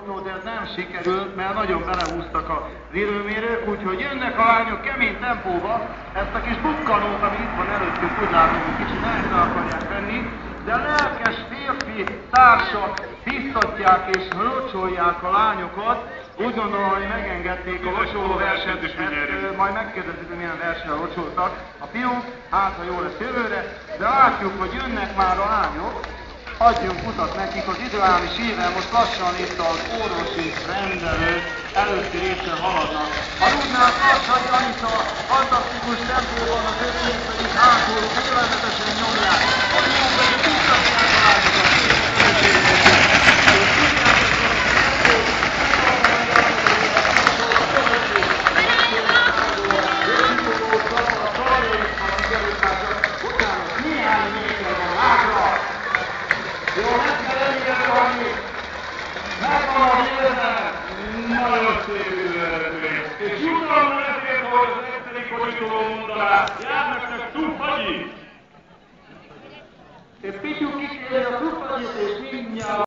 bejutó, de ez nem sikerült, mert nagyon belehúztak a lépőmérők, úgyhogy jönnek a lányok kemény tempóba. Ezt a kis bukkanót, ami itt van előttük, úgy látom, hogy kicsit nehezen akarják venni, de a lelkes férfi társak biztatják és locsolják a lányokat. Úgy gondolom, hogy megengedték a locsoló versenyt, majd megkérdezik, hogy milyen versenyen locsoltak a fiúk, hát ha jó lesz jövőre, de látjuk, hogy jönnek már a lányok, adjunk utat nekik, az ideális éve most lassan itt az orvosi rendelő előtti részen haladnak. A rúdnál Kassai Anita fantasztikus tempóban, az ötét pedig hátul félelmetesen nyomják. Hogy jó, hogy biztatják a lányokat. Megvan a érzelem! Nagyon szép üzenet! És jutalom ezért, hogy az egyszerű korítoló mondaná, járnak csak Szuffagyit! És Pityu kikérje a Szuffagyit, és mindjárt